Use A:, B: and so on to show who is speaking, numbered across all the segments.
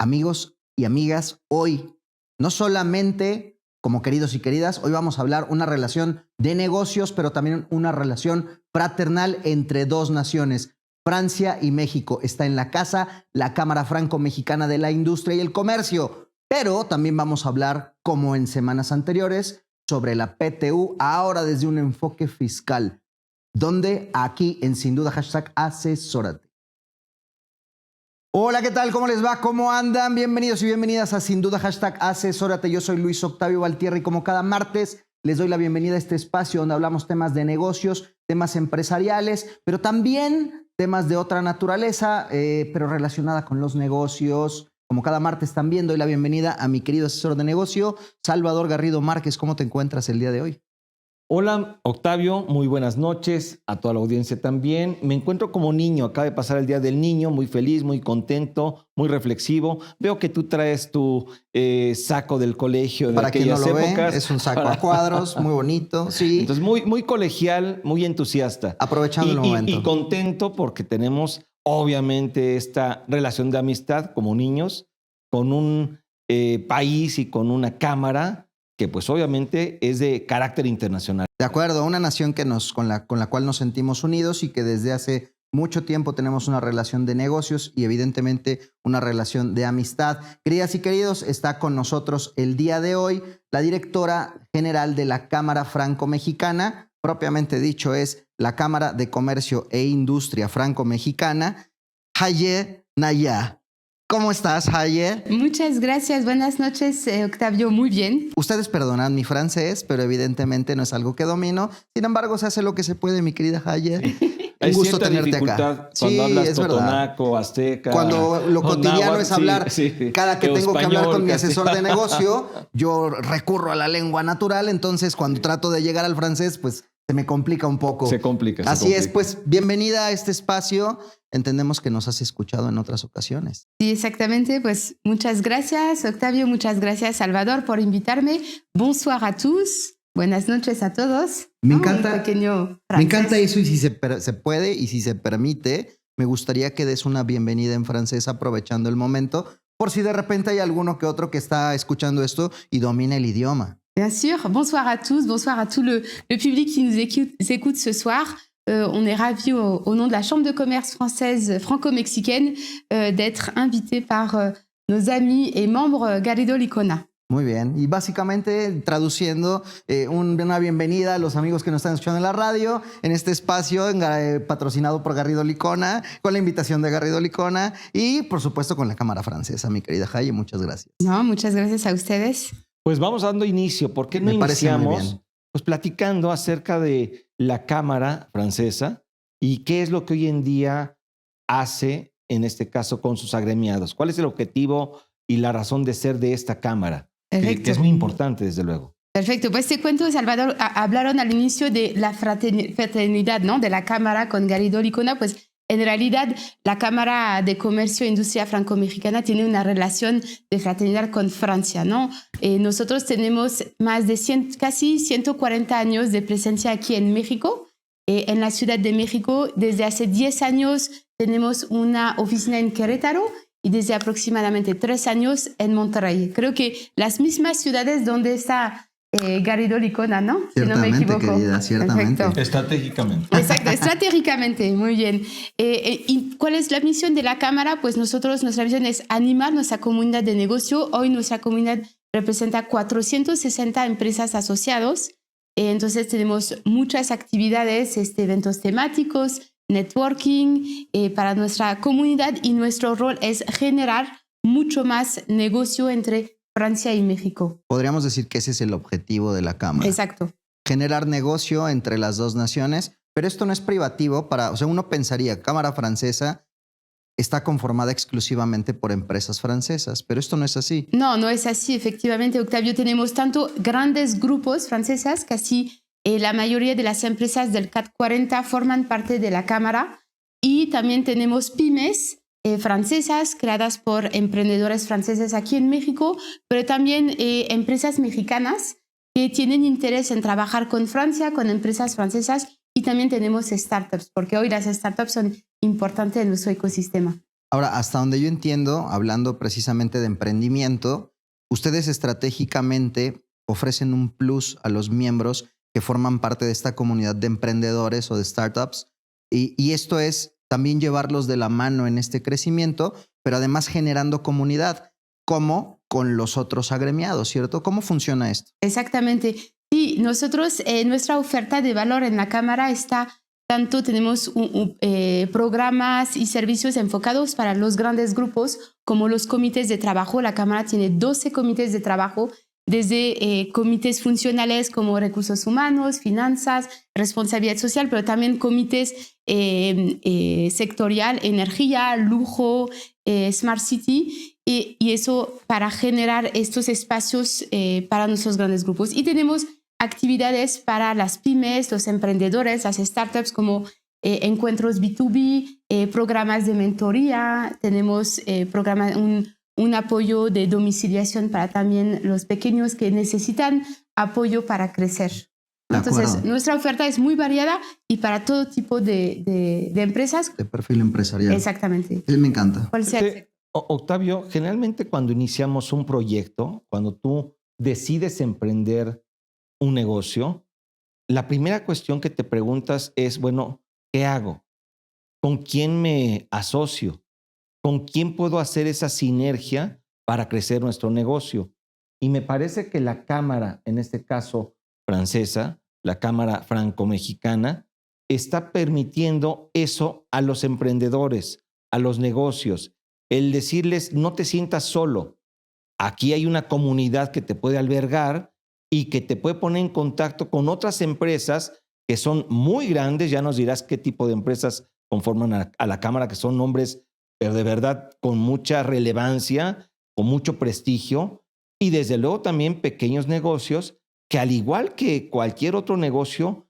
A: amigos y amigas, hoy no solamente como queridos y queridas, hoy vamos a hablar una relación de negocios, pero también una relación fraternal entre dos naciones. Francia y México. Está en la casa la Cámara Franco-Mexicana de la Industria y el Comercio, pero también vamos a hablar, como en semanas anteriores, sobre la PTU, ahora desde un enfoque fiscal, donde aquí en Sin Duda #Asesórate. Hola, ¿qué tal? ¿Cómo les va? ¿Cómo andan? Bienvenidos y bienvenidas a Sin Duda #Asesórate. Yo soy Luis Octavio Valtierra y como cada martes les doy la bienvenida a este espacio donde hablamos temas de negocios, temas empresariales, pero también temas de otra naturaleza, pero relacionada con los negocios. Como cada martes también doy la bienvenida a mi querido asesor de negocio, Salvador Garrido Márquez. ¿Cómo te encuentras el día de hoy?
B: Hola, Octavio, muy buenas noches, a toda la audiencia también. Me encuentro como niño, acaba de pasar el Día del Niño, muy feliz, muy contento, muy reflexivo. Veo que tú traes tu saco del colegio de
A: Para quien no
B: aquellas
A: lo
B: épocas.
A: ve, es un saco a cuadros, muy bonito, sí.
B: Entonces, muy colegial, muy entusiasta.
A: Aprovechando el momento.
B: Y contento porque tenemos, obviamente, esta relación de amistad como niños con un país y con una cámara que pues obviamente es de carácter internacional.
A: De acuerdo, una nación que con la cual nos sentimos unidos y que desde hace mucho tiempo tenemos una relación de negocios y evidentemente una relación de amistad. Queridas y queridos, está con nosotros el día de hoy la directora general de la Cámara Franco-Mexicana, propiamente dicho es la Cámara de Comercio e Industria Franco-Mexicana, Haye Naya. ¿Cómo estás, Haye?
C: Muchas gracias. Buenas noches, Octavio. Muy bien.
A: Ustedes perdonan mi francés, pero evidentemente no es algo que domino. Sin embargo, se hace lo que se puede, mi querida Haye.
B: Sí.
A: Un gusto tenerte acá.
B: Cuando hablas
A: es
B: totonaco,
A: verdad.
B: Azteca.
A: Cuando lo cotidiano es hablar, cada que tengo que hablar con mi asesor de negocio, yo recurro a la lengua natural. Entonces, cuando trato de llegar al francés, pues se me complica un poco.
B: Se complica.
A: Así es, pues bienvenida a este espacio. Entendemos que nos has escuchado en otras ocasiones.
C: Sí, exactamente. Pues muchas gracias, Octavio. Muchas gracias, Salvador, por invitarme. Bonsoir a tous. Buenas noches a todos.
A: Me encanta,
C: me
A: encanta eso y si se puede y si se permite, me gustaría que des una bienvenida en francés aprovechando el momento, por si de repente hay alguno que otro que está escuchando esto y domina el idioma.
C: Bien sûr. Bonsoir à tous. Bonsoir à tout le public qui nous écoute ce soir. On est ravis au nom de la Chambre de commerce française franco-mexicaine d'être invité par nos amis et membres Garrido Licona.
A: Muy bien. Y básicamente traduciendo una bienvenida a los amigos que nos están escuchando en la radio, en este espacio patrocinado por Garrido Licona, con la invitación de Garrido Licona y por supuesto con la Cámara Francesa, mi querida Haye. Muchas gracias.
C: No, muchas gracias a ustedes.
B: Pues vamos dando inicio. ¿Por qué no iniciamos pues platicando acerca de la Cámara Francesa y qué es lo que hoy en día hace, en este caso, con sus agremiados? ¿Cuál es el objetivo y la razón de ser de esta Cámara? Que es muy importante, desde luego.
C: Perfecto. Pues te cuento, Salvador, hablaron al inicio de la fraternidad, ¿no? De la Cámara con Garrido Licona. Pues en realidad la Cámara de Comercio e Industria Franco-Mexicana tiene una relación de fraternidad con Francia, ¿no? Nosotros tenemos más de casi 140 años de presencia aquí en México. En la Ciudad de México, desde hace 10 años tenemos una oficina en Querétaro y desde aproximadamente 3 años en Monterrey. Creo que las mismas ciudades donde está Garrido Licona, ¿no?
A: Ciertamente,
C: si no me equivoco.
A: Querida, ciertamente.
C: Perfecto.
B: Estratégicamente.
C: Exacto, estratégicamente, muy bien. ¿Y cuál es la misión de la Cámara? Pues nuestra misión es animar nuestra comunidad de negocio. Hoy nuestra comunidad representa 460 empresas asociados. Entonces tenemos muchas actividades, eventos temáticos, networking para nuestra comunidad y nuestro rol es generar mucho más negocio entre Francia y México.
A: Podríamos decir que ese es el objetivo de la Cámara.
C: Exacto.
A: Generar negocio entre las dos naciones, pero esto no es privativo o sea, uno pensaría, Cámara Francesa está conformada exclusivamente por empresas francesas, pero esto no es así.
C: No, no es así, efectivamente, Octavio. Tenemos tanto grandes grupos francesas, casi la mayoría de las empresas del CAC 40 forman parte de la Cámara y también tenemos pymes francesas creadas por emprendedores franceses aquí en México, pero también empresas mexicanas que tienen interés en trabajar con Francia, con empresas francesas y también tenemos startups, porque hoy las startups son importantes en nuestro ecosistema.
A: Ahora, hasta donde yo entiendo, hablando precisamente de emprendimiento, ustedes estratégicamente ofrecen un plus a los miembros que forman parte de esta comunidad de emprendedores o de startups. Y esto es también llevarlos de la mano en este crecimiento, pero además generando comunidad, como con los otros agremiados, ¿cierto? ¿Cómo funciona esto?
C: Exactamente. Sí, nosotros, nuestra oferta de valor en la Cámara está, tanto tenemos programas y servicios enfocados para los grandes grupos como los comités de trabajo. La Cámara tiene 12 comités de trabajo, desde comités funcionales como recursos humanos, finanzas, responsabilidad social, pero también comités sectorial, energía, lujo, Smart City, y eso para generar estos espacios para nuestros grandes grupos. Y tenemos actividades para las pymes, los emprendedores, las startups, como encuentros B2B, programas de mentoría, tenemos un apoyo de domiciliación para también los pequeños que necesitan apoyo para crecer. Entonces, nuestra oferta es muy variada y para todo tipo de empresas.
A: De perfil empresarial.
C: Exactamente.
A: Me encanta.
B: Octavio, generalmente cuando iniciamos un proyecto, cuando tú decides emprender un negocio, la primera cuestión que te preguntas es, bueno, ¿qué hago? ¿Con quién me asocio? ¿Con quién puedo hacer esa sinergia para crecer nuestro negocio? Y me parece que la Cámara, en este caso francesa, la Cámara franco-mexicana, está permitiendo eso a los emprendedores, a los negocios. El decirles, no te sientas solo. Aquí hay una comunidad que te puede albergar y que te puede poner en contacto con otras empresas que son muy grandes. Ya nos dirás qué tipo de empresas conforman a la Cámara, que son nombres, pero de verdad con mucha relevancia, con mucho prestigio, y desde luego también pequeños negocios que, al igual que cualquier otro negocio,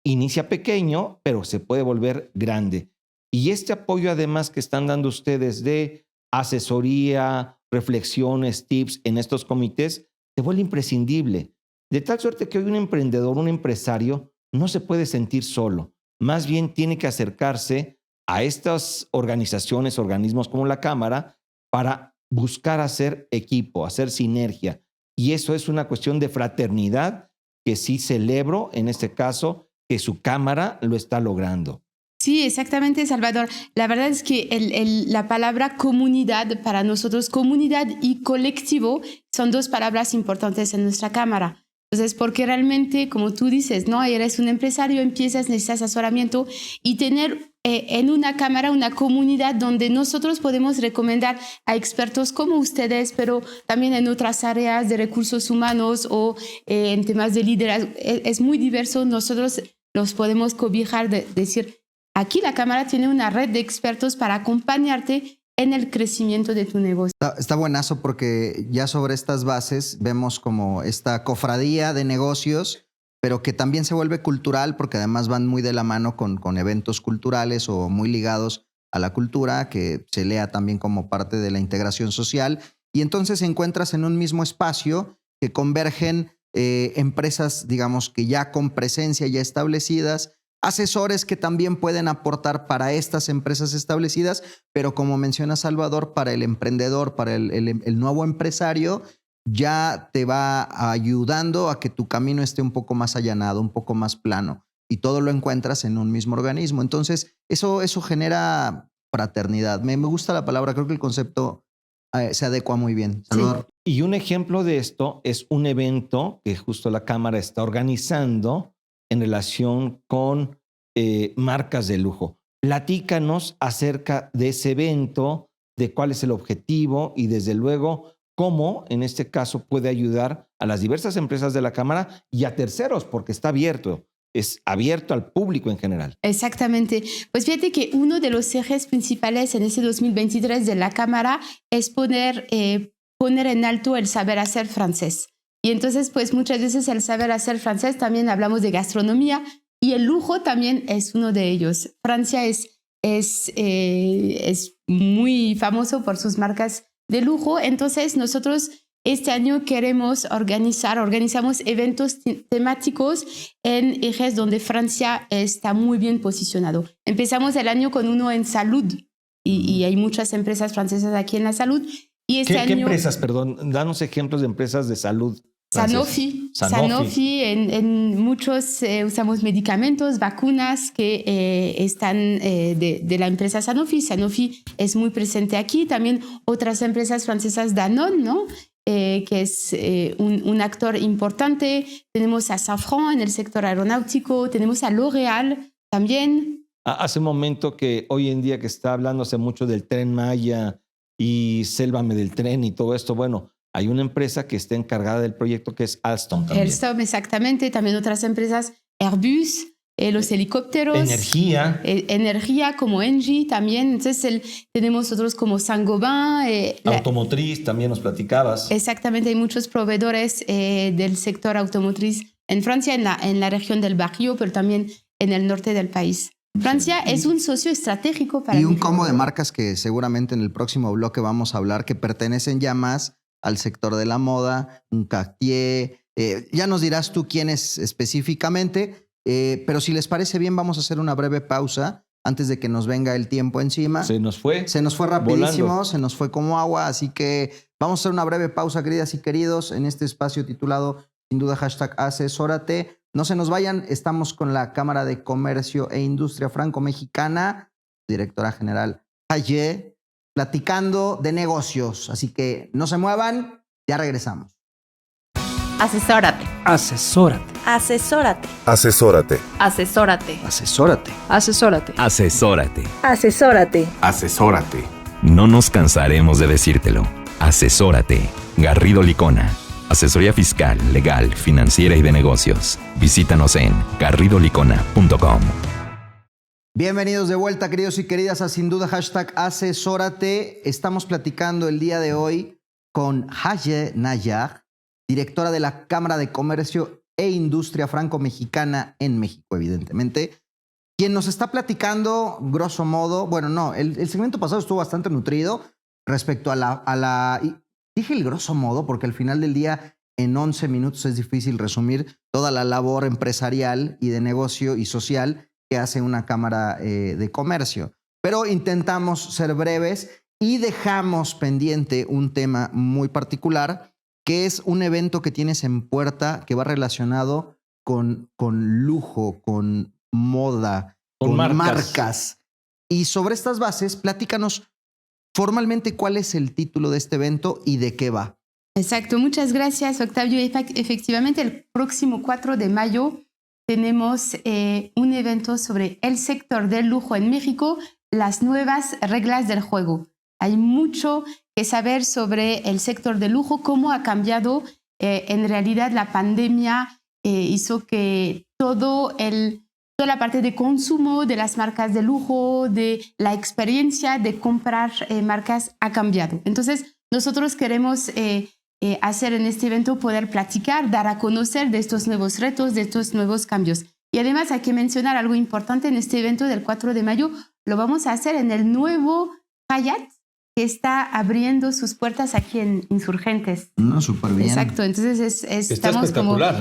B: inicia pequeño, pero se puede volver grande. Y este apoyo además que están dando ustedes de asesoría, reflexiones, tips en estos comités, se vuelve imprescindible. De tal suerte que hoy un emprendedor, un empresario, no se puede sentir solo. Más bien tiene que acercarse a estas organizaciones, organismos como la Cámara, para buscar hacer equipo, hacer sinergia. Y eso es una cuestión de fraternidad que sí celebro, en este caso, que su Cámara lo está logrando.
C: Sí, exactamente, Salvador. La verdad es que la palabra comunidad, para nosotros, comunidad y colectivo, son dos palabras importantes en nuestra Cámara. Entonces, porque realmente, como tú dices, ¿no? Eres un empresario, necesitas asesoramiento, y tener en una Cámara una comunidad donde nosotros podemos recomendar a expertos como ustedes, pero también en otras áreas de recursos humanos o en temas de liderazgo. Es muy diverso. Nosotros los podemos cobijar, decir, aquí la Cámara tiene una red de expertos para acompañarte en el crecimiento de tu negocio.
A: Está buenazo, porque ya sobre estas bases vemos como esta cofradía de negocios, pero que también se vuelve cultural, porque además van muy de la mano con eventos culturales o muy ligados a la cultura, que se lea también como parte de la integración social. Y entonces encuentras en un mismo espacio que convergen empresas, digamos, que ya con presencia ya establecidas, asesores que también pueden aportar para estas empresas establecidas, pero como menciona Salvador, para el emprendedor, para el nuevo empresario, ya te va ayudando a que tu camino esté un poco más allanado, un poco más plano, y todo lo encuentras en un mismo organismo. Entonces, eso genera fraternidad. Me gusta la palabra, creo que el concepto se adecua muy bien. Salvador.
B: Sí. Y un ejemplo de esto es un evento que justo la Cámara está organizando en relación con marcas de lujo. Platícanos acerca de ese evento, de cuál es el objetivo y desde luego cómo en este caso puede ayudar a las diversas empresas de la Cámara y a terceros, porque está abierto, es abierto al público en general.
C: Exactamente. Pues fíjate que uno de los ejes principales en ese 2023 de la Cámara es poner en alto el saber hacer francés. Y entonces, pues muchas veces el saber hacer francés, también hablamos de gastronomía, y el lujo también es uno de ellos. Francia es muy famoso por sus marcas de lujo. Entonces, nosotros este año organizamos eventos temáticos en ejes donde Francia está muy bien posicionado. Empezamos el año con uno en salud, y hay muchas empresas francesas aquí en la salud. Y este
B: ¿Qué
C: año,
B: empresas, perdón? Danos ejemplos de empresas de salud.
C: Sanofi. En muchos usamos medicamentos, vacunas que están de la empresa Sanofi. Sanofi es muy presente aquí. También otras empresas francesas, Danone, ¿no? Que es un actor importante. Tenemos a Safran en el sector aeronáutico. Tenemos a L'Oréal también.
B: Hace un momento que hoy en día que está hablándose mucho del Tren Maya y Sélvame del Tren y todo esto, bueno, hay una empresa que está encargada del proyecto que es Alstom también.
C: Alstom, exactamente. También otras empresas, Airbus, los helicópteros. Energía como Engie también. Entonces tenemos otros como Saint-Gobain.
B: Automotriz, también nos platicabas.
C: Exactamente, hay muchos proveedores del sector automotriz en Francia, en la región del Bajío, pero también en el norte del país. Francia es un socio estratégico para...
A: Y un combo de marcas que seguramente en el próximo bloque vamos a hablar que pertenecen ya más al sector de la moda, un Cartier. Ya nos dirás tú quiénes específicamente, pero si les parece bien vamos a hacer una breve pausa antes de que nos venga el tiempo encima.
B: Se nos fue
A: rapidísimo,
B: volando.
A: Se nos fue como agua, así que vamos a hacer una breve pausa, queridas y queridos, en este espacio titulado, sin duda, #Asesórate. No se nos vayan, estamos con la Cámara de Comercio e Industria Franco-Mexicana, directora general Haye, platicando de negocios. Así que no se muevan, ya regresamos.
D: Asesórate.
E: Asesórate.
D: Asesórate.
F: Asesórate.
D: Asesórate.
E: Asesórate.
D: Asesórate.
G: Asesórate.
D: Asesórate.
F: Asesórate.
G: No nos cansaremos de decírtelo. Asesórate. Garrido Licona. Asesoría fiscal, legal, financiera y de negocios. Visítanos en garridolicona.com.
A: Bienvenidos de vuelta, queridos y queridas, a Sin Duda #Asesórate. Estamos platicando el día de hoy con Haye Nayar, directora de la Cámara de Comercio e Industria Franco-Mexicana en México, evidentemente, quien nos está platicando, grosso modo, bueno, no, el segmento pasado estuvo bastante nutrido respecto a la dije el grosso modo porque al final del día, en 11 minutos es difícil resumir toda la labor empresarial y de negocio y social que hace una cámara de comercio. Pero intentamos ser breves y dejamos pendiente un tema muy particular, que es un evento que tienes en puerta que va relacionado con lujo, con moda, con marcas. Y sobre estas bases, platícanos formalmente cuál es el título de este evento y de qué va.
C: Exacto, muchas gracias, Octavio. Efectivamente, el próximo 4 de mayo tenemos un evento sobre el sector del lujo en México, las nuevas reglas del juego. Hay mucho que saber sobre el sector del lujo, cómo ha cambiado. En realidad, la pandemia hizo que toda la parte de consumo de las marcas de lujo, de la experiencia de comprar marcas ha cambiado. Entonces, nosotros queremos hacer en este evento poder platicar, dar a conocer de estos nuevos retos, de estos nuevos cambios. Y además hay que mencionar algo importante en este evento del 4 de mayo. Lo vamos a hacer en el nuevo Hyatt, que está abriendo sus puertas aquí en Insurgentes.
A: No, súper bien.
C: Exacto, entonces estamos como una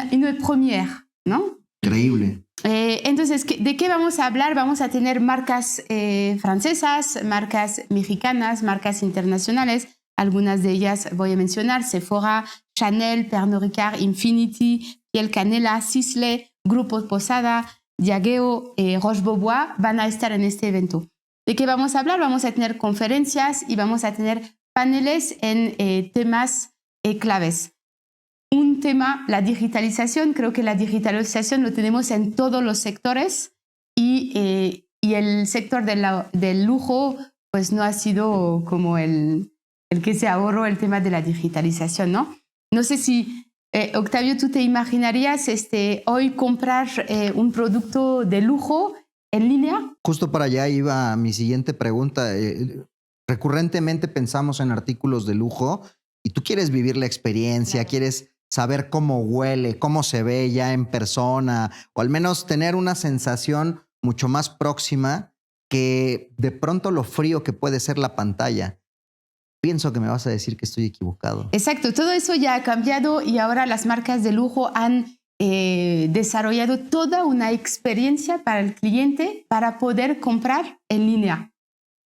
C: première, ¿no?
A: Increíble.
C: Entonces, ¿de qué vamos a hablar? Vamos a tener marcas francesas, marcas mexicanas, marcas internacionales. Algunas de ellas voy a mencionar: Sephora, Chanel, Pernod Ricard, Infinity, Piel Canela, Sisley, Grupo Posada, Diageo, Roche Bobois van a estar en este evento. ¿De qué vamos a hablar? Vamos a tener conferencias y vamos a tener paneles en temas claves. Un tema, la digitalización. Creo que la digitalización lo tenemos en todos los sectores y el sector del lujo pues no ha sido como el que se ahorró el tema de la digitalización, ¿no? No sé si, Octavio, tú te imaginarías hoy comprar un producto de lujo en línea.
A: Justo para allá iba mi siguiente pregunta. Recurrentemente pensamos en artículos de lujo y tú quieres vivir la experiencia, quieres saber cómo huele, cómo se ve ya en persona, o al menos tener una sensación mucho más próxima que de pronto lo frío que puede ser la pantalla. Pienso que me vas a decir que estoy equivocado.
C: Exacto, todo eso ya ha cambiado y ahora las marcas de lujo han desarrollado toda una experiencia para el cliente para poder comprar en línea.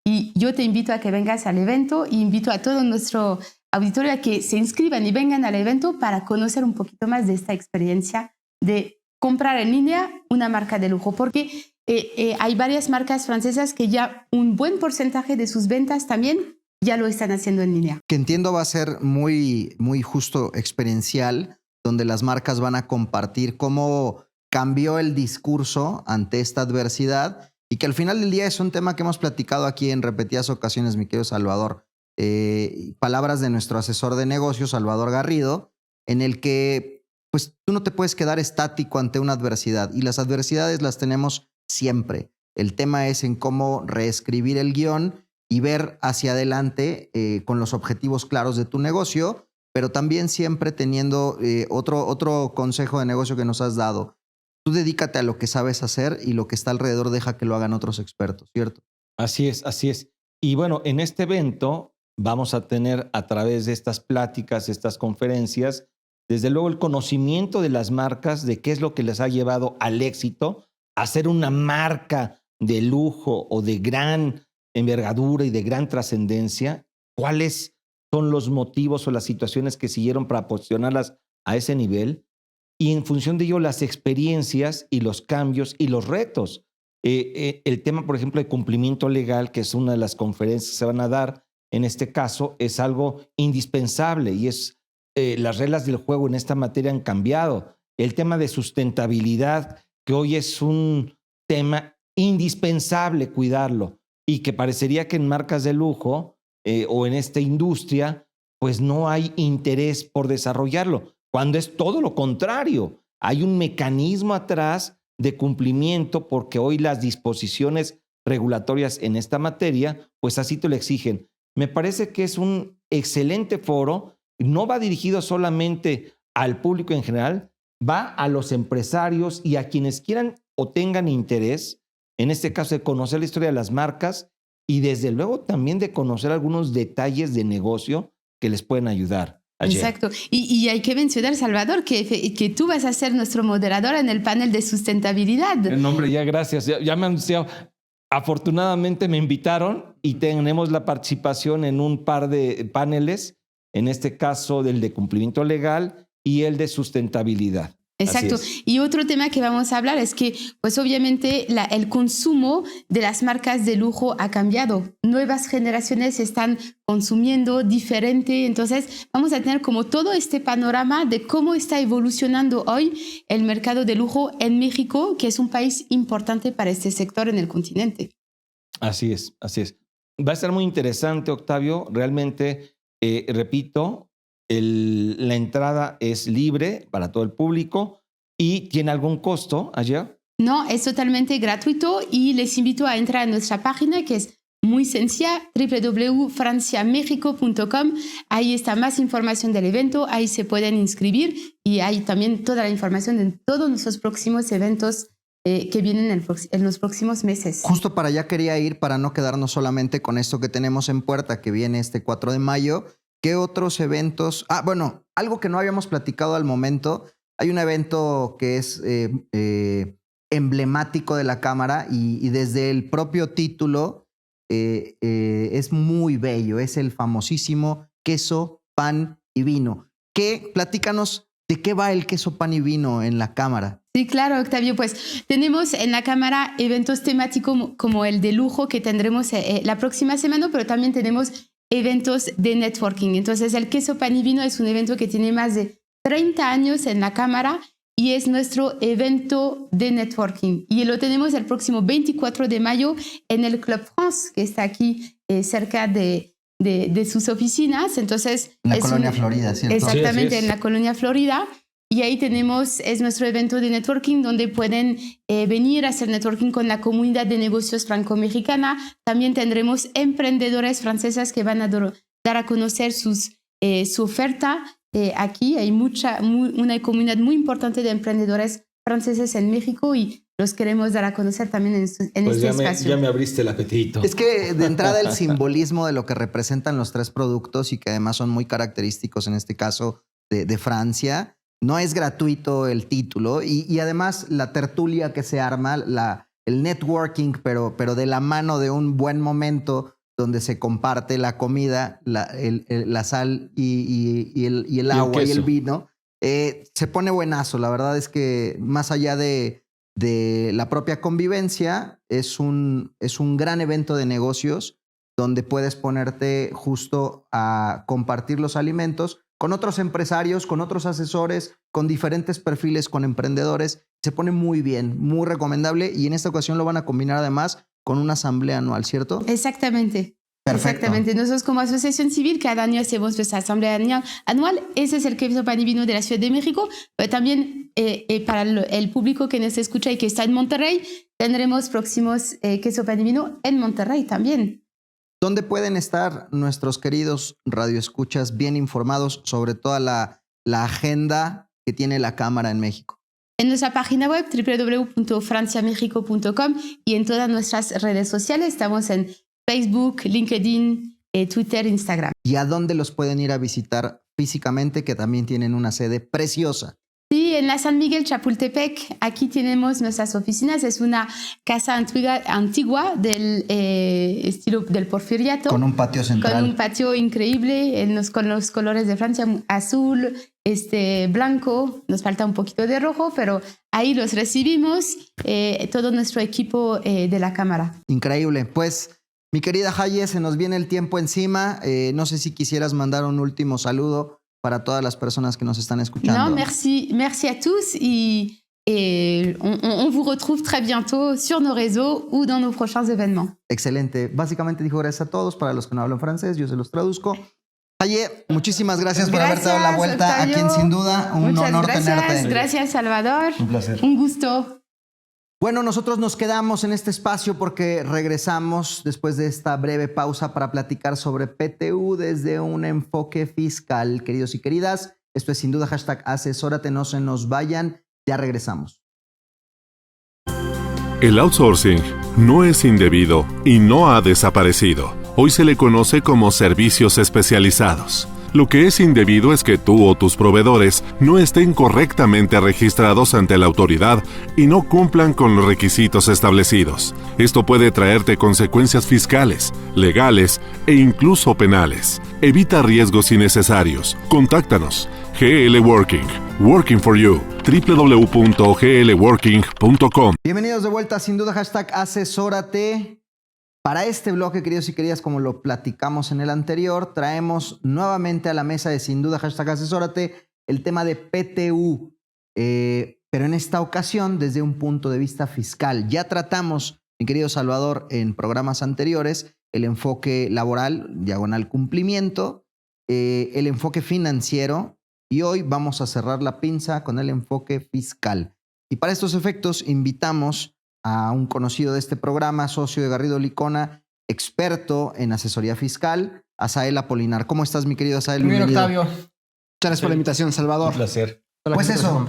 C: Y yo te invito a que vengas al evento y invito a todo nuestro auditorio a que se inscriban y vengan al evento para conocer un poquito más de esta experiencia de comprar en línea una marca de lujo, porque hay varias marcas francesas que ya un buen porcentaje de sus ventas también ya lo están haciendo en línea.
A: Que entiendo va a ser muy, muy justo experiencial, donde las marcas van a compartir cómo cambió el discurso ante esta adversidad y que al final del día es un tema que hemos platicado aquí en repetidas ocasiones, mi querido Salvador. Palabras de nuestro asesor de negocios, Salvador Garrido, en el que pues tú no te puedes quedar estático ante una adversidad y las adversidades las tenemos siempre. El tema es en cómo reescribir el guión y ver hacia adelante con los objetivos claros de tu negocio, pero también siempre teniendo otro consejo de negocio que nos has dado. Tú dedícate a lo que sabes hacer y lo que está alrededor deja que lo hagan otros expertos, ¿cierto?
B: Así es, así es. Y bueno, en este evento vamos a tener a través de estas pláticas, estas conferencias, desde luego el conocimiento de las marcas, de qué es lo que les ha llevado al éxito, a ser una marca de lujo o de gran envergadura y de gran trascendencia, cuáles son los motivos o las situaciones que siguieron para posicionarlas a ese nivel y en función de ello las experiencias y los cambios y los retos. El tema, por ejemplo, de cumplimiento legal, que es una de las conferencias que se van a dar en este caso, es algo indispensable y es las reglas del juego en esta materia han cambiado. El tema de sustentabilidad, que hoy es un tema indispensable cuidarlo y que parecería que en marcas de lujo o en esta industria, pues no hay interés por desarrollarlo, cuando es todo lo contrario. Hay un mecanismo atrás de cumplimiento porque hoy las disposiciones regulatorias en esta materia, pues así te lo exigen. Me parece que es un excelente foro, no va dirigido solamente al público en general, va a los empresarios y a quienes quieran o tengan interés, en este caso de conocer la historia de las marcas y desde luego también de conocer algunos detalles de negocio que les pueden ayudar. Ayer.
C: Exacto. Y hay que mencionar, Salvador, que tú vas a ser nuestro moderador en el panel de sustentabilidad.
B: No, hombre, ya gracias. Ya me han anunciado. Afortunadamente me invitaron y tenemos la participación en un par de paneles, en este caso del de cumplimiento legal y el de sustentabilidad.
C: Exacto. Y otro tema que vamos a hablar es que, pues obviamente, el consumo de las marcas de lujo ha cambiado. Nuevas generaciones están consumiendo diferente. Entonces, vamos a tener como todo este panorama de cómo está evolucionando hoy el mercado de lujo en México, que es un país importante para este sector en el continente.
B: Así es, así es. Va a ser muy interesante, Octavio. Realmente, repito, la entrada es libre para todo el público y ¿tiene algún costo allá?
C: No, es totalmente gratuito y les invito a entrar a nuestra página que es muy sencilla, www.franciamexico.com. Ahí está más información del evento, ahí se pueden inscribir y hay también toda la información de todos nuestros próximos eventos que vienen en los próximos meses.
A: Justo para allá quería ir para no quedarnos solamente con esto que tenemos en puerta que viene este 4 de mayo. ¿Qué otros eventos? Bueno, algo que no habíamos platicado al momento. Hay un evento que es emblemático de la cámara y desde el propio título es muy bello. Es el famosísimo queso, pan y vino. Platícanos de qué va el queso, pan y vino en la cámara.
C: Sí, claro, Octavio. Pues tenemos en la cámara eventos temáticos como el de lujo que tendremos la próxima semana, pero también tenemos eventos de networking. Entonces, el queso, pan y vino es un evento que tiene más de 30 años en la cámara y es nuestro evento de networking. Y lo tenemos el próximo 24 de mayo en el Club France, que está aquí cerca de sus oficinas. Entonces,
A: en la Colonia Florida, ¿cierto?
C: Exactamente,
B: Sí,
C: en la Colonia Florida. Y ahí es nuestro evento de networking donde pueden venir a hacer networking con la comunidad de negocios franco-mexicana. También tendremos emprendedores francesas que van a dar a conocer su oferta. Aquí hay una comunidad muy importante de emprendedores franceses en México y los queremos dar a conocer también en este espacio.
B: Ya me abriste el apetito.
A: Es que de entrada el simbolismo de lo que representan los tres productos y que además son muy característicos en este caso de Francia. No es gratuito el título y además la tertulia que se arma, el networking, pero de la mano de un buen momento donde se comparte la comida, la sal y el agua y el vino. Se pone buenazo. La verdad es que más allá de la propia convivencia, es un gran evento de negocios donde puedes ponerte justo a compartir los alimentos con otros empresarios, con otros asesores, con diferentes perfiles, con emprendedores. Se pone muy bien, muy recomendable, y en esta ocasión lo van a combinar además con una asamblea anual, ¿cierto?
C: Exactamente.
A: Perfecto.
C: Exactamente. Nosotros como asociación civil cada año hacemos nuestra asamblea anual. Ese es el queso pan y vino de la Ciudad de México. Pero también para el público que nos escucha y que está en Monterrey, tendremos próximos queso pan y vino en Monterrey también.
A: ¿Dónde pueden estar nuestros queridos radioescuchas bien informados sobre toda la agenda que tiene la Cámara en México?
C: En nuestra página web www.franciamexico.com y en todas nuestras redes sociales. Estamos en Facebook, LinkedIn, Twitter, Instagram.
A: ¿Y a dónde los pueden ir a visitar físicamente, que también tienen una sede preciosa?
C: Sí, en la San Miguel Chapultepec, aquí tenemos nuestras oficinas. Es una casa antigua del estilo del Porfiriato.
A: Con un patio central.
C: Con un patio increíble, con los colores de Francia, azul, blanco. Nos falta un poquito de rojo, pero ahí los recibimos, todo nuestro equipo de la Cámara.
A: Increíble. Pues, mi querida Haye, se nos viene el tiempo encima. No sé si quisieras mandar un último saludo para todas las personas que nos están escuchando.
C: No, merci à tous y on vous retrouve très bientôt sur nos réseaux ou dans nos prochains événements.
A: Excelente. Básicamente dijo gracias a todos. Para los que no hablan francés, yo se los traduzco. Haye, muchísimas gracias por haberte dado la vuelta, Octavio. Aquí en Sin Duda. Un honor tenerte.
C: Gracias, Salvador.
B: Un placer.
C: Un gusto.
A: Bueno, nosotros nos quedamos en este espacio porque regresamos después de esta breve pausa para platicar sobre PTU desde un enfoque fiscal. Queridos y queridas, esto es Sin Duda, #asesórate, no se nos vayan, ya regresamos.
E: El outsourcing no es indebido y no ha desaparecido. Hoy se le conoce como servicios especializados. Lo que es indebido es que tú o tus proveedores no estén correctamente registrados ante la autoridad y no cumplan con los requisitos establecidos. Esto puede traerte consecuencias fiscales, legales e incluso penales. Evita riesgos innecesarios. Contáctanos. GL Working. Working for you. www.glworking.com.
A: Bienvenidos de vuelta a Sin Duda, #asesórate. Para este bloque, queridos y queridas, como lo platicamos en el anterior, traemos nuevamente a la mesa de Sin Duda, #asesórate, el tema de PTU, pero en esta ocasión desde un punto de vista fiscal. Ya tratamos, mi querido Salvador, en programas anteriores, el enfoque laboral, diagonal cumplimiento, el enfoque financiero, y hoy vamos a cerrar la pinza con el enfoque fiscal. Y para estos efectos invitamos a un conocido de este programa, socio de Garrido Licona, experto en asesoría fiscal, Asael Apolinar. ¿Cómo estás, mi querido Asael?
F: Muy bien, Octavio. Muchas gracias por la invitación, Salvador.
B: Un placer.
A: Pues eso,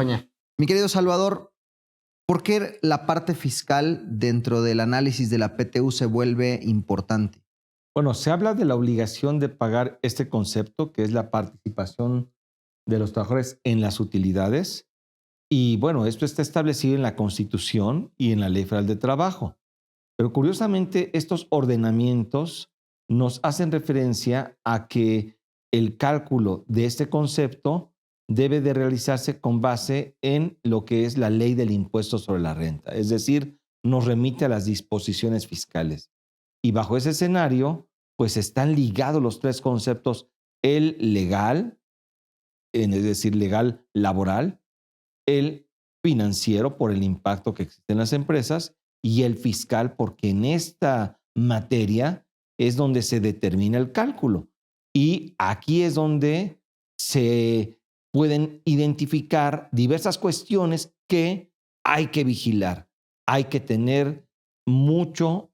A: mi querido Salvador, ¿por qué la parte fiscal dentro del análisis de la PTU se vuelve importante?
B: Bueno, se habla de la obligación de pagar este concepto, que es la participación de los trabajadores en las utilidades. Y bueno, esto está establecido en la Constitución y en la Ley Federal de Trabajo. Pero curiosamente, estos ordenamientos nos hacen referencia a que el cálculo de este concepto debe de realizarse con base en lo que es la Ley del Impuesto sobre la Renta. Es decir, nos remite a las disposiciones fiscales. Y bajo ese escenario, pues están ligados los tres conceptos: el legal, es decir, legal laboral, el financiero por el impacto que existe en las empresas y el fiscal porque en esta materia es donde se determina el cálculo. Y aquí es donde se pueden identificar diversas cuestiones que hay que vigilar. Hay que tener mucho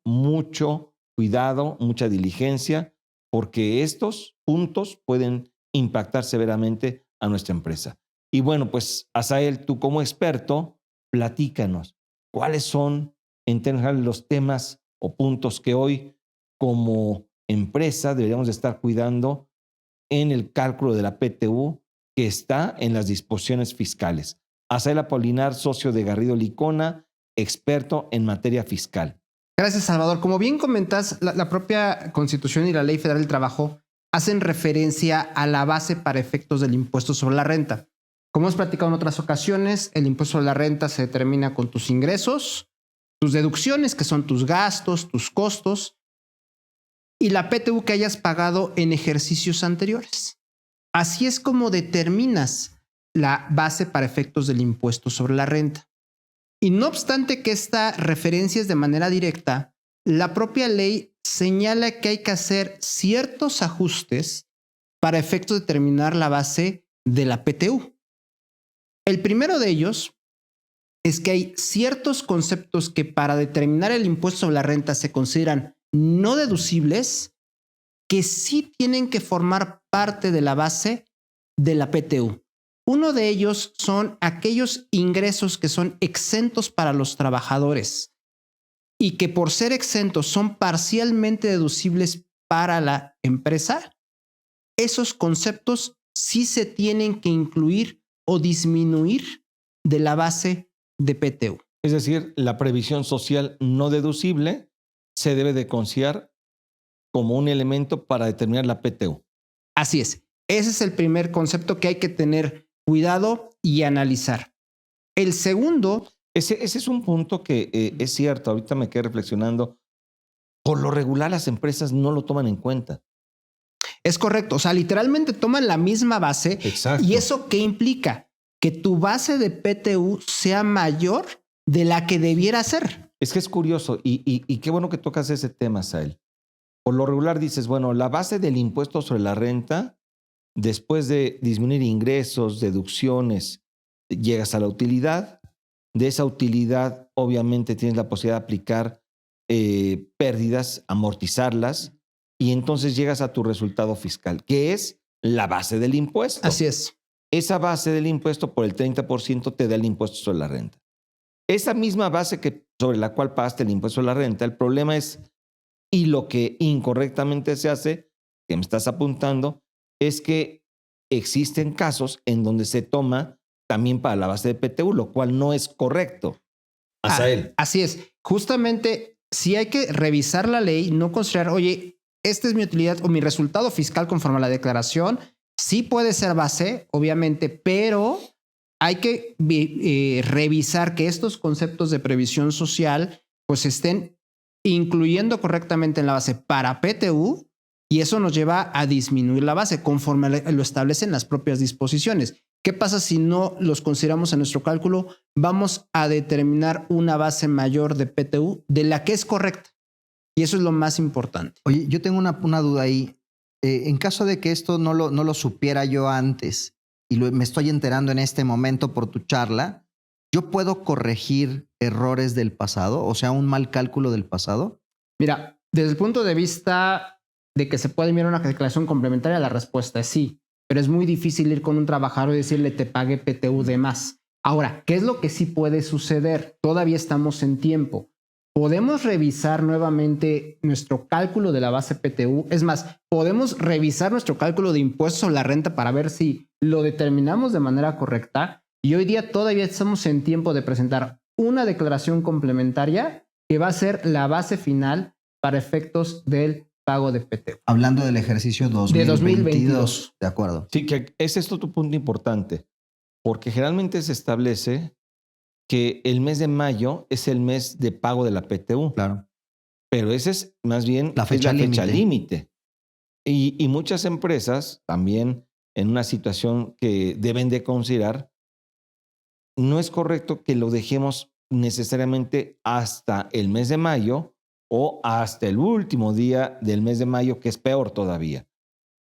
B: cuidado, mucha diligencia, porque estos puntos pueden impactar severamente a nuestra empresa. Y bueno, pues, Asael, tú como experto, platícanos, ¿cuáles son en general los temas o puntos que hoy como empresa deberíamos de estar cuidando en el cálculo de la PTU que está en las disposiciones fiscales? Asael Apolinar, socio de Garrido Licona, experto en materia fiscal.
F: Gracias, Salvador. Como bien comentas, la propia Constitución y la Ley Federal del Trabajo hacen referencia a la base para efectos del impuesto sobre la renta. Como hemos platicado en otras ocasiones, el impuesto sobre la renta se determina con tus ingresos, tus deducciones, que son tus gastos, tus costos, y la PTU que hayas pagado en ejercicios anteriores. Así es como determinas la base para efectos del impuesto sobre la renta. Y no obstante que esta referencia es de manera directa, la propia ley señala que hay que hacer ciertos ajustes para efectos de determinar la base de la PTU. El primero de ellos es que hay ciertos conceptos que para determinar el impuesto sobre la renta se consideran no deducibles, que sí tienen que formar parte de la base de la PTU. Uno de ellos son aquellos ingresos que son exentos para los trabajadores y que por ser exentos son parcialmente deducibles para la empresa. Esos conceptos sí se tienen que incluir o disminuir de la base de PTU.
B: Es decir, la previsión social no deducible se debe de considerar como un elemento para determinar la PTU.
F: Así es. Ese es el primer concepto que hay que tener cuidado y analizar. El segundo...
B: Ese es un punto que es cierto. Ahorita me quedé reflexionando. Por lo regular, las empresas no lo toman en cuenta.
F: Es correcto. O sea, literalmente toman la misma base.
B: Exacto.
F: ¿Y eso qué implica? Que tu base de PTU sea mayor de la que debiera ser.
B: Es que es curioso y qué bueno que tocas ese tema, Sael. Por lo regular dices, bueno, la base del impuesto sobre la renta, después de disminuir ingresos, deducciones, llegas a la utilidad. De esa utilidad, obviamente, tienes la posibilidad de aplicar pérdidas, amortizarlas, y entonces llegas a tu resultado fiscal, que es la base del impuesto.
F: Así es.
B: Esa base del impuesto por el 30% te da el impuesto sobre la renta. Esa misma base sobre la cual pagaste el impuesto sobre la renta, el problema es, y lo que incorrectamente se hace, que me estás apuntando, es que existen casos en donde se toma también para la base de PTU, lo cual no es correcto.
F: Así es. Justamente, si hay que revisar la ley, no considerar, oye, esta es mi utilidad o mi resultado fiscal conforme a la declaración. Sí puede ser base, obviamente, pero hay que revisar que estos conceptos de previsión social pues estén incluyendo correctamente en la base para PTU, y eso nos lleva a disminuir la base conforme lo establecen las propias disposiciones. ¿Qué pasa si no los consideramos en nuestro cálculo? Vamos a determinar una base mayor de PTU de la que es correcta. Y eso es lo más importante.
A: Oye, yo tengo una duda ahí. En caso de que esto no lo supiera yo antes y me estoy enterando en este momento por tu charla, ¿yo puedo corregir errores del pasado? O sea, un mal cálculo del pasado.
F: Mira, desde el punto de vista de que se puede enviar una declaración complementaria, la respuesta es sí. Pero es muy difícil ir con un trabajador y decirle te pague PTU de más. Ahora, ¿qué es lo que sí puede suceder? Todavía estamos en tiempo. Podemos revisar nuevamente nuestro cálculo de la base PTU. Es más, podemos revisar nuestro cálculo de impuestos sobre la renta para ver si lo determinamos de manera correcta. Y hoy día todavía estamos en tiempo de presentar una declaración complementaria que va a ser la base final para efectos del pago de PTU.
A: Hablando del ejercicio 2022. De acuerdo.
B: Sí, que es esto tu punto importante, porque generalmente se establece que el mes de mayo es el mes de pago de la PTU.
A: Claro.
B: Pero ese es más bien
A: la fecha
B: límite. Y muchas empresas también en una situación que deben de considerar, no es correcto que lo dejemos necesariamente hasta el mes de mayo o hasta el último día del mes de mayo, que es peor todavía.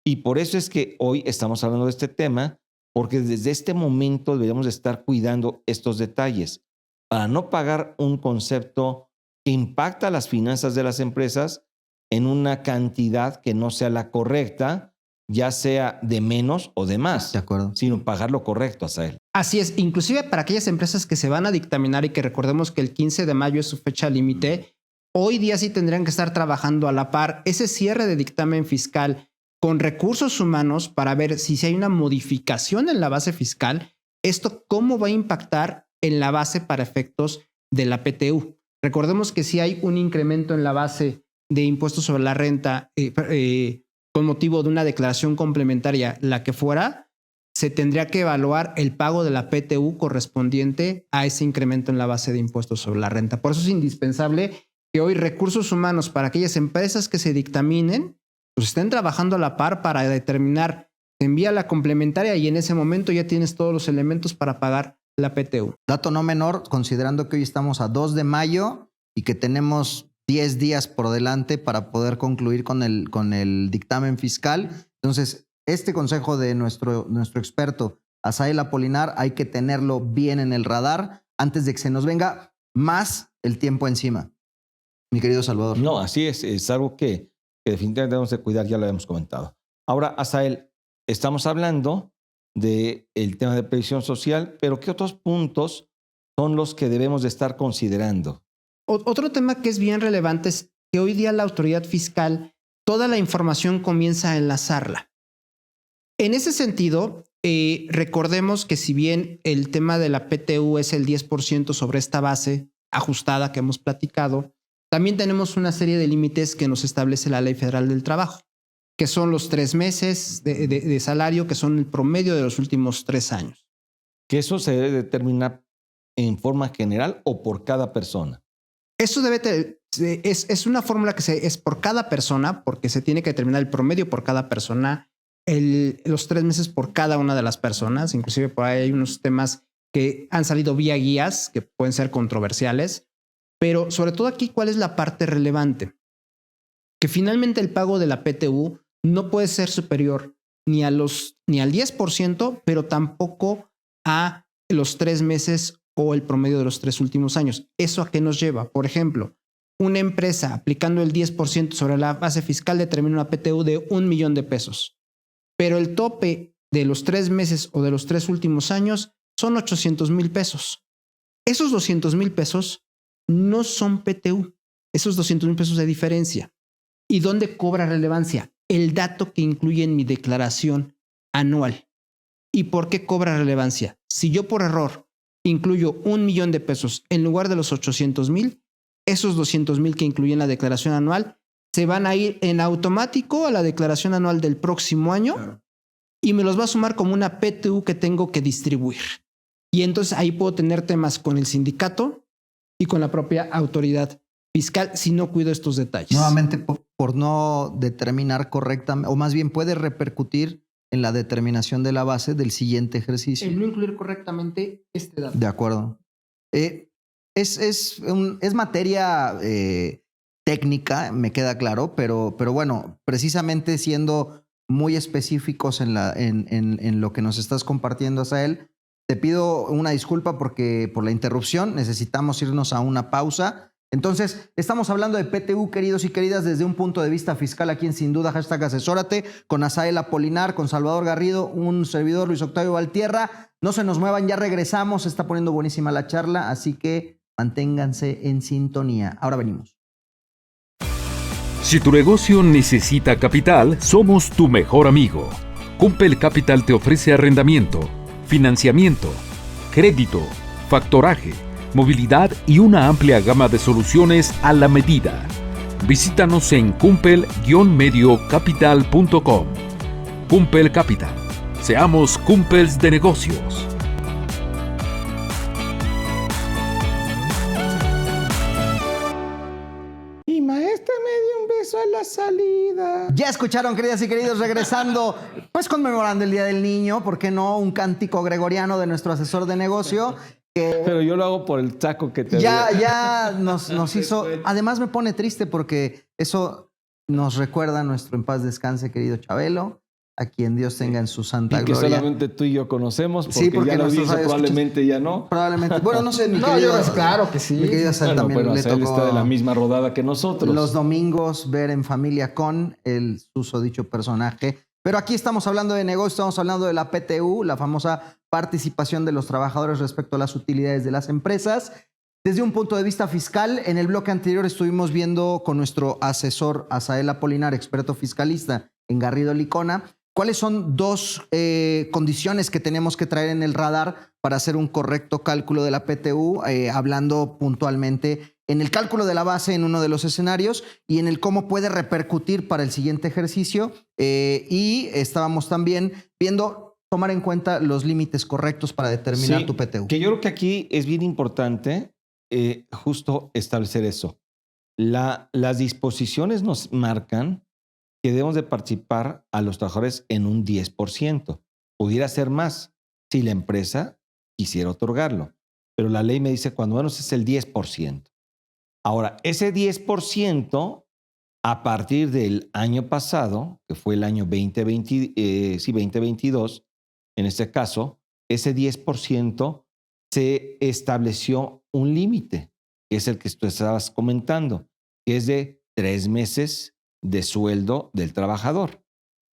B: Y por eso es que hoy estamos hablando de este tema, porque desde este momento deberíamos estar cuidando estos detalles para no pagar un concepto que impacta las finanzas de las empresas en una cantidad que no sea la correcta, ya sea de menos o de más.
A: De acuerdo.
B: Sino pagar lo correcto, Asael.
F: Así es. Inclusive para aquellas empresas que se van a dictaminar y que recordemos que el 15 de mayo es su fecha límite, hoy día sí tendrían que estar trabajando a la par ese cierre de dictamen fiscal con recursos humanos para ver si hay una modificación en la base fiscal, esto cómo va a impactar en la base para efectos de la PTU. Recordemos que si hay un incremento en la base de impuestos sobre la renta con motivo de una declaración complementaria, la que fuera, se tendría que evaluar el pago de la PTU correspondiente a ese incremento en la base de impuestos sobre la renta. Por eso es indispensable que hoy recursos humanos para aquellas empresas que se dictaminen, pues estén trabajando a la par para determinar, te envía la complementaria y en ese momento ya tienes todos los elementos para pagar la PTU.
A: Dato no menor, considerando que hoy estamos a 2 de mayo y que tenemos 10 días por delante para poder concluir con el dictamen fiscal. Entonces, este consejo de nuestro experto, Asael Apolinar, hay que tenerlo bien en el radar antes de que se nos venga más el tiempo encima. Mi querido Salvador.
B: No, así es algo que definitivamente debemos de cuidar, ya lo habíamos comentado. Ahora, Asael, estamos hablando del tema de previsión social, pero ¿qué otros puntos son los que debemos de estar considerando?
F: Otro tema que es bien relevante es que hoy día la autoridad fiscal, toda la información comienza a enlazarla. En ese sentido, recordemos que si bien el tema de la PTU es el 10% sobre esta base ajustada que hemos platicado, también tenemos una serie de límites que nos establece la Ley Federal del Trabajo, que son los 3 meses de salario, que son el promedio de los últimos 3 años.
B: ¿Que eso se debe determinar en forma general o por cada persona?
F: Eso es una fórmula que es por cada persona, porque se tiene que determinar el promedio por cada persona, los 3 meses por cada una de las personas. Inclusive por ahí hay unos temas que han salido vía guías que pueden ser controversiales. Pero sobre todo aquí, ¿cuál es la parte relevante? Que finalmente el pago de la PTU no puede ser superior ni al 10%, pero tampoco a los 3 meses o el promedio de los 3 últimos años. ¿Eso a qué nos lleva? Por ejemplo, una empresa aplicando el 10% sobre la base fiscal determina una PTU de 1 millón de pesos, pero el tope de los 3 meses o de los 3 últimos años son 800,000 pesos. Esos 200,000 pesos no son PTU, esos 200,000 pesos de diferencia. ¿Y dónde cobra relevancia? El dato que incluye en mi declaración anual. ¿Y por qué cobra relevancia? Si yo por error incluyo 1 millón de pesos en lugar de los 800,000, esos 200,000 que incluye en la declaración anual se van a ir en automático a la declaración anual del próximo año. Claro. Y me los va a sumar como una PTU que tengo que distribuir. Y entonces ahí puedo tener temas con el sindicato y con la propia autoridad fiscal si no cuido estos detalles.
A: Nuevamente, por no determinar correctamente, o más bien puede repercutir en la determinación de la base del siguiente ejercicio.
F: El no incluir correctamente este dato.
A: De acuerdo. Es materia técnica, me queda claro, pero bueno, precisamente siendo muy específicos en lo que nos estás compartiendo, Asael, te pido una disculpa por la interrupción. Necesitamos irnos a una pausa. Entonces, estamos hablando de PTU, queridos y queridas, desde un punto de vista fiscal aquí en Sin Duda, #asesórate, con Asael Apolinar, con Salvador Garrido, un servidor Luis Octavio Valtierra. No se nos muevan, ya regresamos. Se está poniendo buenísima la charla, así que manténganse en sintonía. Ahora venimos.
H: Si tu negocio necesita capital, somos tu mejor amigo. Cumpel Capital te ofrece arrendamiento, financiamiento, crédito, factoraje, movilidad y una amplia gama de soluciones a la medida. Visítanos en cumpel-mediocapital.com. Cumpel Capital. Seamos cumpels de negocios.
B: Y maestra me dio un beso a la salida.
A: Ya escucharon, queridas y queridos, regresando, pues conmemorando el Día del Niño, ¿por qué no? Un cántico gregoriano de nuestro asesor de negocio.
B: Pero yo lo hago por el taco que te
A: ya nos hizo. Además me pone triste porque eso nos recuerda a nuestro en paz descanse querido Chabelo, a quien Dios tenga en su santa gloria.
B: Que solamente tú y yo conocemos, porque ya la audiencia probablemente ya no.
A: Probablemente. Bueno, no sé, mi querido.
F: Claro que sí.
A: Mi querido Asael también le tocó.
B: Está de la misma rodada que nosotros.
A: Los domingos ver en familia con el susodicho personaje. Pero aquí estamos hablando de negocio, estamos hablando de la PTU, la famosa participación de los trabajadores respecto a las utilidades de las empresas. Desde un punto de vista fiscal, en el bloque anterior estuvimos viendo con nuestro asesor Asael Apolinar, experto fiscalista en Garrido Licona, cuáles son 2 condiciones que tenemos que traer en el radar para hacer un correcto cálculo de la PTU, hablando puntualmente en el cálculo de la base en uno de los escenarios y en el cómo puede repercutir para el siguiente ejercicio. Y estábamos también viendo tomar en cuenta los límites correctos para determinar tu PTU.
B: Que yo creo que aquí es bien importante justo establecer eso. Las disposiciones nos marcan que debemos de participar a los trabajadores en un 10%. Pudiera ser más si la empresa quisiera otorgarlo. Pero la ley me dice cuando menos es el 10%. Ahora, ese 10%, a partir del año pasado, que fue el año 2022, en este caso, ese 10% se estableció un límite, que es el que tú estabas comentando, que es de 3 meses de sueldo del trabajador.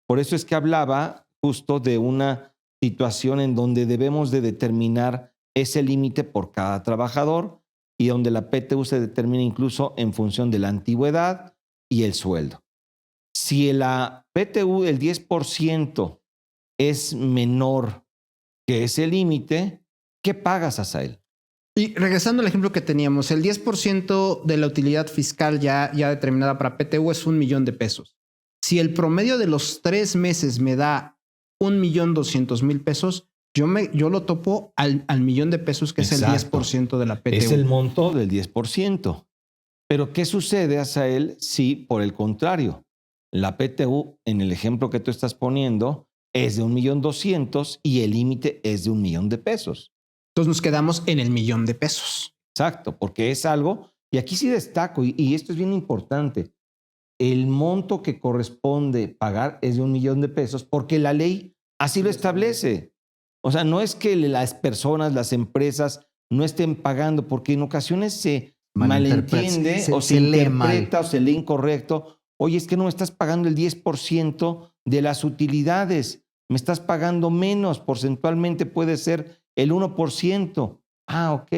B: Por eso es que hablaba justo de una situación en donde debemos de determinar ese límite por cada trabajador y donde la PTU se determina incluso en función de la antigüedad y el sueldo. Si la PTU, el 10%, es menor que ese límite, ¿qué pagas, Asael?
F: Y regresando al ejemplo que teníamos, el 10% de la utilidad fiscal ya determinada para PTU es $1,000,000. Si el promedio de los 3 meses me da $1,200,000, yo lo topo al $1,000,000, que
B: Exacto.
F: es el 10% de la PTU.
B: Es el monto del 10%. Pero ¿qué sucede, Asael, si por el contrario, la PTU, en el ejemplo que tú estás poniendo, es de $1,200,000 y el límite es de $1,000,000?
F: Entonces nos quedamos en el $1,000,000.
B: Exacto, porque es algo, y aquí sí destaco, y esto es bien importante, el monto que corresponde pagar es de $1,000,000 porque la ley así lo establece. O sea, no es que las personas, las empresas no estén pagando, porque en ocasiones se malentiende o se interpreta o se lee incorrecto. Oye, es que no me estás pagando el 10% de las utilidades, me estás pagando menos, porcentualmente puede ser el 1%. Ah, ok.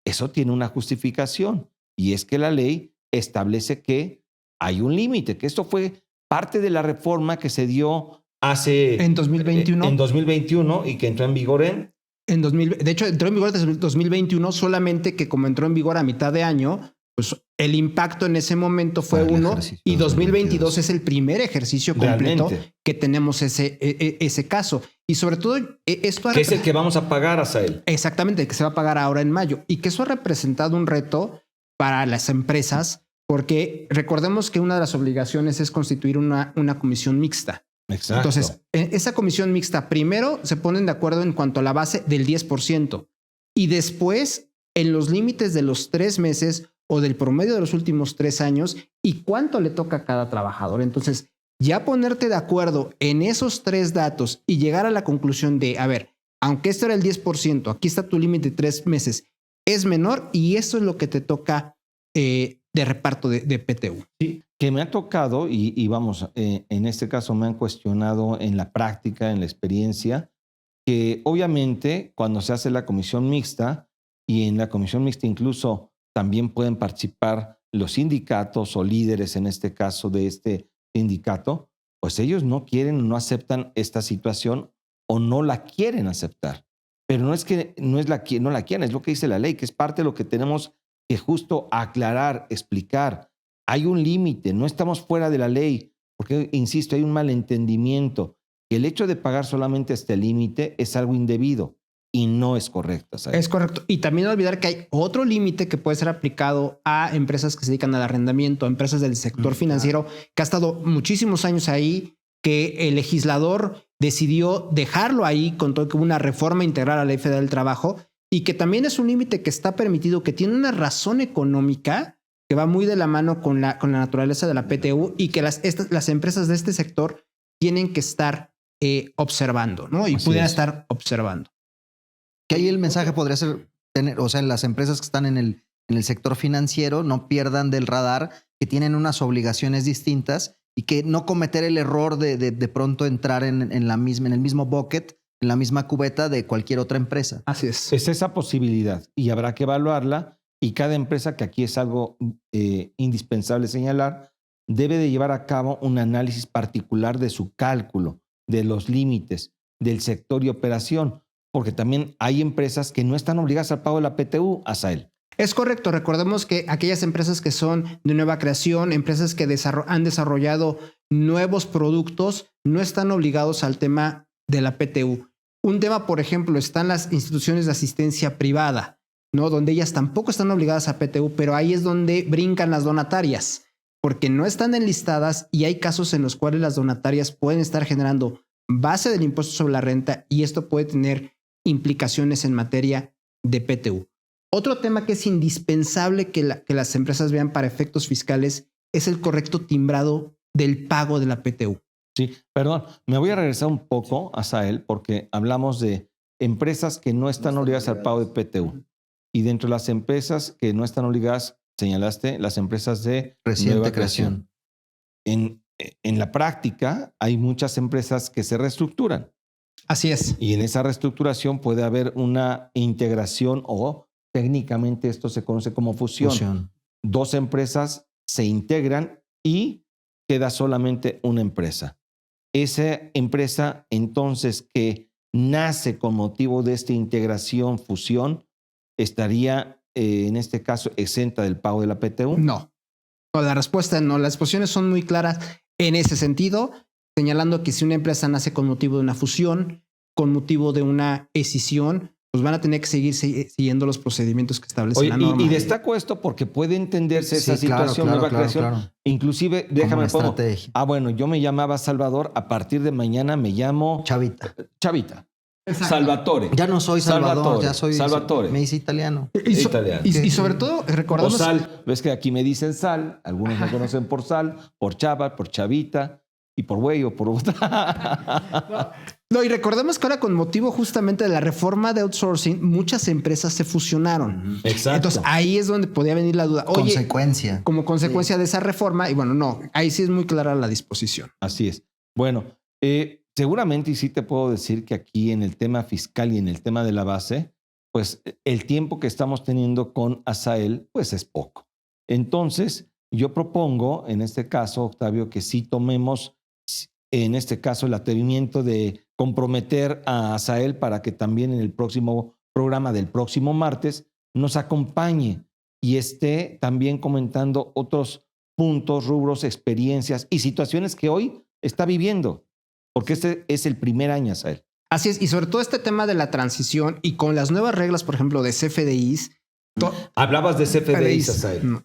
B: Eso tiene una justificación y es que la ley establece que hay un límite, que esto fue parte de la reforma que se dio
F: en 2021.
B: En 2021 y que entró en vigor de
F: hecho, entró en vigor desde 2021, solamente que como entró en vigor a mitad de año, pues el impacto en ese momento fue 1 y 2022 es el primer ejercicio completo realmente que tenemos ese caso. Y sobre todo esto...
B: Que es el que vamos a pagar, Asael.
F: Exactamente, el que se va a pagar ahora en mayo. Y que eso ha representado un reto para las empresas, porque recordemos que una de las obligaciones es constituir una comisión mixta.
B: Exacto.
F: Entonces, en esa comisión mixta, primero se ponen de acuerdo en cuanto a la base del 10% y después en los límites de los 3 meses o del promedio de los últimos 3 años y cuánto le toca a cada trabajador. Entonces, ya ponerte de acuerdo en esos 3 datos y llegar a la conclusión de, a ver, aunque esto era el 10%, aquí está tu límite de 3 meses, es menor y esto es lo que te toca de reparto de PTU.
B: Sí, que me ha tocado y vamos, en este caso me han cuestionado en la práctica, en la experiencia, que obviamente cuando se hace la comisión mixta y en la comisión mixta incluso también pueden participar los sindicatos o líderes en este caso de este sindicato, pues ellos no quieren, no aceptan esta situación o no la quieren aceptar. Pero no es que no la quieran, es lo que dice la ley, que es parte de lo que tenemos que justo aclarar, explicar. Hay un límite, no estamos fuera de la ley, porque, insisto, hay un malentendimiento. El hecho de pagar solamente este límite es algo indebido y no es correcto, ¿sabes?
F: Es correcto. Y también no olvidar que hay otro límite que puede ser aplicado a empresas que se dedican al arrendamiento, a empresas del sector financiero, que ha estado muchísimos años ahí, que el legislador decidió dejarlo ahí con todo que hubo una reforma integral a la Ley Federal del Trabajo y que también es un límite que está permitido, que tiene una razón económica que va muy de la mano con la naturaleza de la PTU y que las empresas de este sector tienen que estar observando, ¿no? Y pudieran estar observando.
A: Que ahí el mensaje podría ser tener, o sea, las empresas que están en el sector financiero no pierdan del radar que tienen unas obligaciones distintas y que no cometer el error de pronto entrar en el mismo bucket, en la misma cubeta de cualquier otra empresa.
F: Así es.
B: Es esa posibilidad y habrá que evaluarla y cada empresa, que aquí es algo indispensable señalar, debe de llevar a cabo un análisis particular de su cálculo, de los límites, del sector y operación, porque también hay empresas que no están obligadas al pago de la PTU, Asael.
F: Es correcto. Recordemos que aquellas empresas que son de nueva creación, empresas que han desarrollado nuevos productos, no están obligados al tema de la PTU. Un tema, por ejemplo, están las instituciones de asistencia privada, ¿no? Donde ellas tampoco están obligadas a PTU, pero ahí es donde brincan las donatarias, porque no están enlistadas y hay casos en los cuales las donatarias pueden estar generando base del impuesto sobre la renta y esto puede tener implicaciones en materia de PTU. Otro tema que es indispensable que las empresas vean para efectos fiscales es el correcto timbrado del pago de la PTU.
B: Sí, perdón, me voy a regresar un poco a Sael porque hablamos de empresas que no están obligadas al pago de PTU. Y dentro de las empresas que no están obligadas, señalaste las empresas de
A: reciente creación.
B: En la práctica hay muchas empresas que se reestructuran.
F: Así es.
B: Y en esa reestructuración puede haber una integración o técnicamente esto se conoce como fusión. Dos empresas se integran y queda solamente una empresa. Esa empresa entonces que nace con motivo de esta integración, fusión, estaría en este caso exenta del pago de la PTU.
F: No, la respuesta no. Las posiciones son muy claras en ese sentido, señalando que si una empresa nace con motivo de una fusión, con motivo de una escisión, pues van a tener que seguir siguiendo los procedimientos que establece la norma.
B: Y destaco esto porque puede entenderse esa situación, nueva creación. Claro. Inclusive, déjame pongo. Bueno, yo me llamaba Salvador, a partir de mañana me llamo
A: Chavita.
F: Exacto.
B: Salvatore.
A: Ya no soy Salvador, ya soy
B: Salvatore.
A: Me hice italiano.
F: Y sobre todo, recordamos...
B: O Sal, ves que aquí me dicen Sal, algunos me conocen por Sal, por Chava, por Chavita y por güey o por otra.
F: No, y recordemos que ahora con motivo justamente de la reforma de outsourcing, muchas empresas se fusionaron.
B: Exacto.
F: Entonces ahí es donde podía venir la duda. Oye,
A: consecuencia.
F: Como consecuencia de esa reforma, y bueno, no, ahí sí es muy clara la disposición.
B: Así es. Bueno, seguramente y sí te puedo decir que aquí en el tema fiscal y en el tema de la base, pues el tiempo que estamos teniendo con Asael, pues es poco. Entonces, yo propongo en este caso, Octavio, que sí tomemos en este caso el atrevimiento de comprometer a Asael para que también en el próximo programa del próximo martes nos acompañe y esté también comentando otros puntos, rubros, experiencias y situaciones que hoy está viviendo, porque este es el primer año, Asael.
F: Así es, y sobre todo este tema de la transición y con las nuevas reglas, por ejemplo, de CFDIs.
B: Hablabas de CFDIs, Asael.
F: No.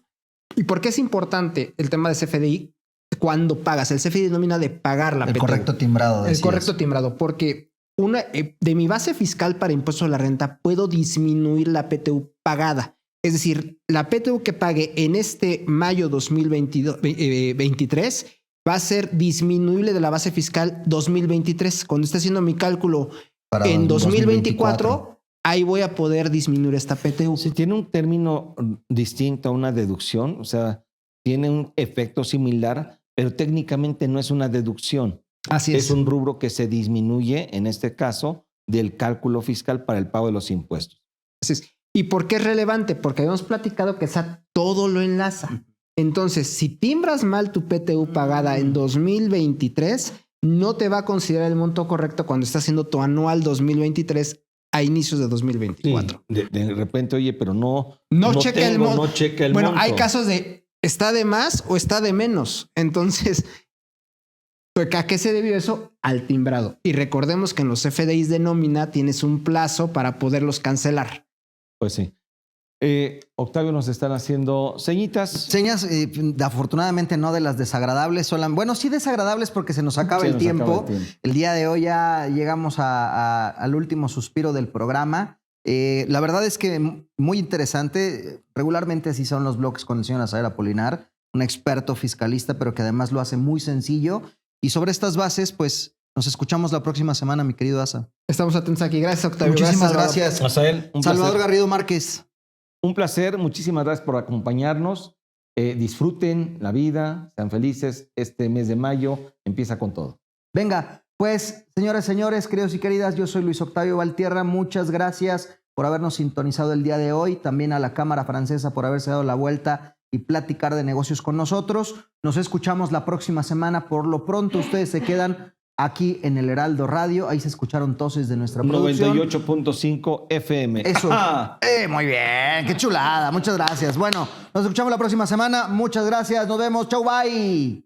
F: ¿Y por qué es importante el tema de CFDI? Cuando pagas, el CFDI denomina de pagar la PTU.
A: El correcto timbrado.
F: El correcto timbrado, porque de mi base fiscal para impuesto a la renta puedo disminuir la PTU pagada. Es decir, la PTU que pague en este mayo 2023 va a ser disminuible de la base fiscal 2023. Cuando esté haciendo mi cálculo para en 2024, ahí voy a poder disminuir esta PTU.
B: Si tiene un término distinto a una deducción, o sea, tiene un efecto similar, pero técnicamente no es una deducción.
F: Así es.
B: Es un rubro que se disminuye, en este caso, del cálculo fiscal para el pago de los impuestos.
F: Así es. ¿Y por qué es relevante? Porque habíamos platicado que todo lo enlaza. Entonces, si timbras mal tu PTU pagada en 2023, no te va a considerar el monto correcto cuando estás haciendo tu anual 2023 a inicios de 2024.
B: Sí, de repente, oye, pero no
F: checa el monto.
B: No checa el
F: monto.
B: Bueno,
F: hay casos de ¿está de más o está de menos? Entonces, ¿a qué se debió eso? Al timbrado. Y recordemos que en los FDIs de nómina tienes un plazo para poderlos cancelar.
B: Pues sí. Octavio, nos están haciendo señitas.
A: Señas, afortunadamente no de las desagradables. Bueno, sí desagradables porque se nos acaba el tiempo. El día de hoy ya llegamos al último suspiro del programa. La verdad es que muy interesante. Regularmente así son los bloques con el señor Asael Apolinar, un experto fiscalista, pero que además lo hace muy sencillo. Y sobre estas bases, pues nos escuchamos la próxima semana, mi querido Asa.
F: Estamos atentos aquí. Gracias, Octavio.
A: Muchísimas gracias.
B: Asael,
A: Salvador Garrido Márquez.
B: Un placer. Muchísimas gracias por acompañarnos. Disfruten la vida, sean felices. Este mes de mayo empieza con todo.
A: Venga. Pues, señoras y señores, queridos y queridas, yo soy Luis Octavio Valtierra. Muchas gracias por habernos sintonizado el día de hoy. También a la Cámara Francesa por haberse dado la vuelta y platicar de negocios con nosotros. Nos escuchamos la próxima semana. Por lo pronto, ustedes se quedan aquí en el Heraldo Radio. Ahí se escucharon toses de nuestra producción.
B: 98.5 FM.
A: Eso. Muy bien, qué chulada. Muchas gracias. Bueno, nos escuchamos la próxima semana. Muchas gracias. Nos vemos. Chau, bye.